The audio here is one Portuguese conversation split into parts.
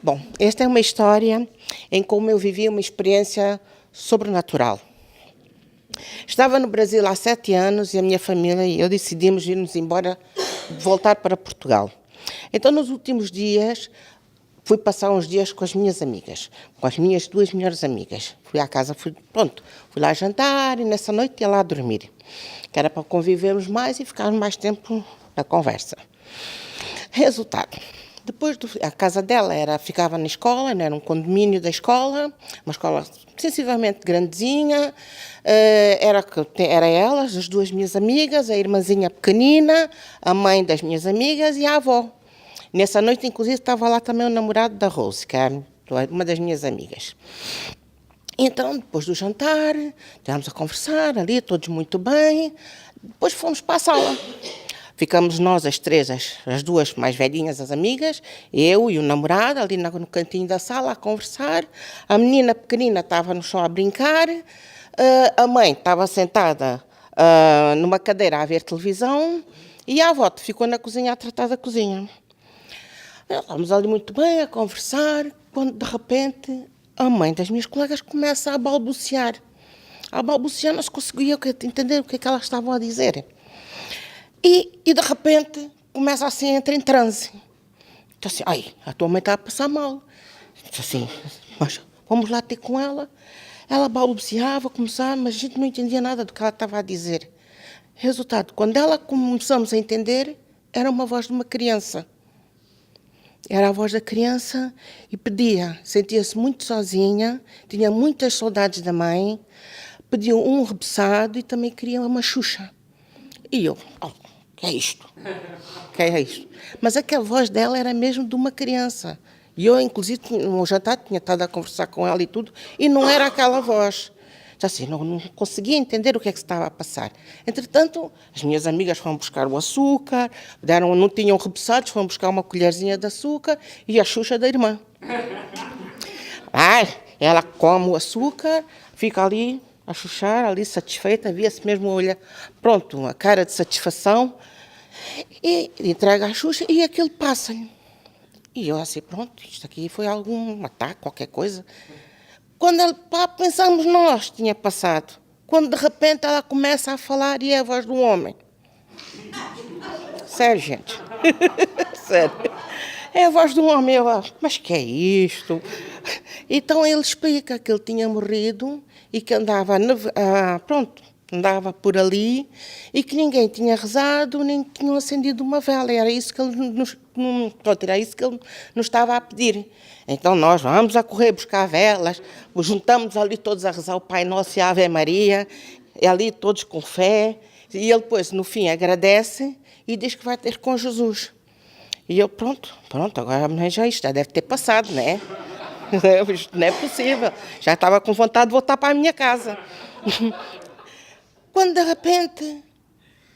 Bom, esta é uma história em como eu vivi uma experiência sobrenatural. Estava no Brasil há 7 anos e a minha família e eu decidimos ir-nos embora, voltar para Portugal. Então, nos últimos dias, fui passar uns dias com as minhas amigas, com as minhas 2 melhores amigas. Fui à casa, fui lá jantar e nessa noite ia lá dormir, que era para convivermos mais e ficarmos mais tempo na conversa. Resultado, a casa dela ficava na escola, era um condomínio da escola, uma escola sensivelmente grandezinha, era elas, as 2 minhas amigas, a irmãzinha pequenina, a mãe das minhas amigas e a avó. Nessa noite, inclusive, estava lá também o namorado da Rose, que é uma das minhas amigas. Então, depois do jantar, estivemos a conversar ali, todos muito bem, depois fomos para a sala. Ficamos nós as 3, as 2 mais velhinhas, as amigas, eu e o namorado, ali no cantinho da sala, a conversar. A menina pequenina estava no chão a brincar, a mãe estava sentada numa cadeira a ver televisão e a avó ficou na cozinha a tratar da cozinha. Estávamos ali muito bem a conversar, quando de repente a mãe das minhas colegas começa a balbuciar. A balbuciar, não se conseguia entender o que é que elas estavam a dizer. E de repente começa assim, entra em transe. Então assim, ai, a tua mãe está a passar mal. Então assim, mas vamos lá ter com ela. Ela balbuciava, começava, mas a gente não entendia nada do que ela estava a dizer. Resultado, quando ela começamos a entender, era uma voz de uma criança. Era a voz da criança e pedia, sentia-se muito sozinha, tinha muitas saudades da mãe, pedia um rebuçado e também queria uma Xuxa. E eu, que é isto? Que é isto? Mas aquela voz dela era mesmo de uma criança. E eu, inclusive, no jantar tinha estado a conversar com ela e tudo, e não era aquela voz. Já assim, não conseguia entender o que é que se estava a passar. Entretanto, as minhas amigas foram buscar o açúcar, não tinham rebuçados, foram buscar uma colherzinha de açúcar e a Xuxa da irmã. Ela come o açúcar, fica ali a chuchar, ali satisfeita, via-se mesmo olhar, pronto, uma cara de satisfação, e entrega a Xuxa e aquilo passa-lhe. E eu assim, pronto, isto aqui foi algum ataque, qualquer coisa. Quando pensamos nós, tinha passado. Quando de repente ela começa a falar e é a voz do homem. Sério, gente. Sério. É a voz do homem. Mas que é isto? Então ele explica que ele tinha morrido e que andava por ali e que ninguém tinha rezado, nem tinham acendido uma vela. Era isso que ele nos estava a pedir. Então nós vamos a correr buscar velas, juntamos ali todos a rezar o Pai Nosso e a Ave Maria, e ali todos com fé, e ele depois no fim agradece e diz que vai ter com Jesus. E eu, pronto, agora já isto já deve ter passado, né? Isto não é possível. Já estava com vontade de voltar para a minha casa. Quando de repente,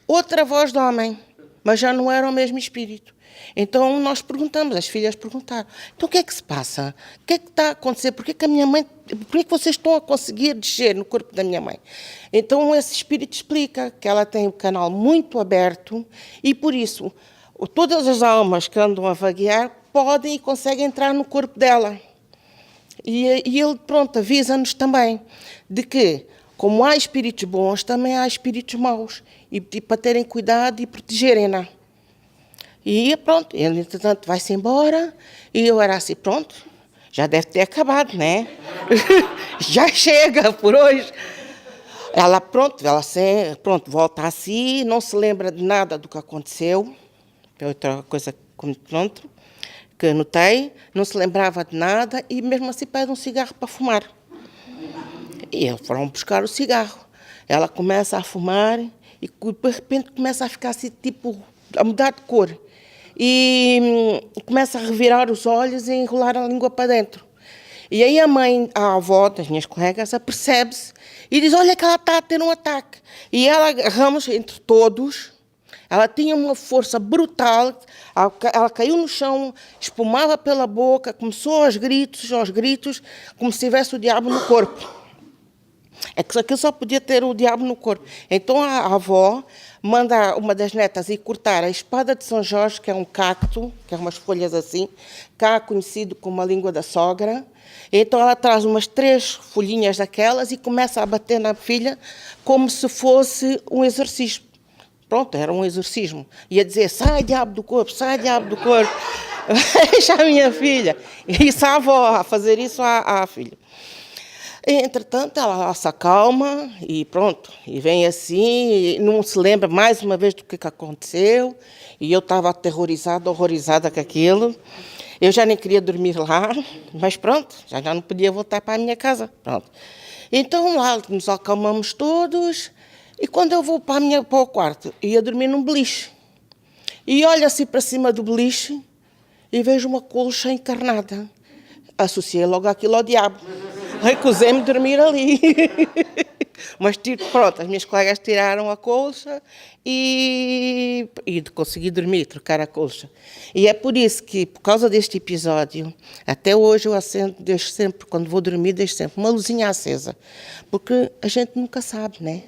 outra voz de homem, mas já não era o mesmo espírito. Então nós perguntamos, as filhas perguntaram, então o que é que se passa? O que é que está a acontecer? Por que vocês estão a conseguir descer no corpo da minha mãe? Então esse espírito explica que ela tem o canal muito aberto e por isso todas as almas que andam a vaguear podem e conseguem entrar no corpo dela. E ele, pronto, avisa-nos também de que, como há espíritos bons, também há espíritos maus. E para terem cuidado e protegerem-na. E pronto, ele, entretanto, vai-se embora. E eu era assim, pronto, já deve ter acabado, né? Já chega por hoje. Ela volta a si, não se lembra de nada do que aconteceu. É outra coisa que notei, não se lembrava de nada e mesmo assim pede um cigarro para fumar. E eles foram buscar o cigarro. Ela começa a fumar e de repente começa a ficar assim, tipo, a mudar de cor. E começa a revirar os olhos e enrolar a língua para dentro. E aí a avó das minhas colegas, apercebe-se e diz, olha que ela está a ter um ataque. E ela agarramos entre todos. Ela tinha uma força brutal, ela caiu no chão, espumava pela boca, começou aos gritos, como se tivesse o diabo no corpo. É que aquilo só podia ter o diabo no corpo. Então a avó manda uma das netas ir cortar a espada de São Jorge, que é um cacto, que é umas folhas assim, cá conhecido como a língua da sogra. Então ela traz umas 3 folhinhas daquelas e começa a bater na filha como se fosse um exorcismo. Pronto, era um exorcismo. Ia dizer, sai diabo do corpo, sai diabo do corpo. Deixa a minha filha. E isso a avó, a fazer isso à filha. Entretanto, ela se acalma e pronto. E vem assim, e não se lembra mais uma vez do que aconteceu. E eu estava aterrorizada, horrorizada com aquilo. Eu já nem queria dormir lá, mas pronto, já não podia voltar para a minha casa. Pronto. Então lá nos acalmamos todos. E quando eu vou para o quarto, ia dormir num beliche. E olho assim para cima do beliche e vejo uma colcha encarnada. Associei logo aquilo ao diabo. Recusei-me de dormir ali. Mas pronto, as minhas colegas tiraram a colcha e consegui dormir, trocar a colcha. E é por isso que, por causa deste episódio, até hoje eu acendo, deixo sempre, quando vou dormir, deixo sempre uma luzinha acesa. Porque a gente nunca sabe, né?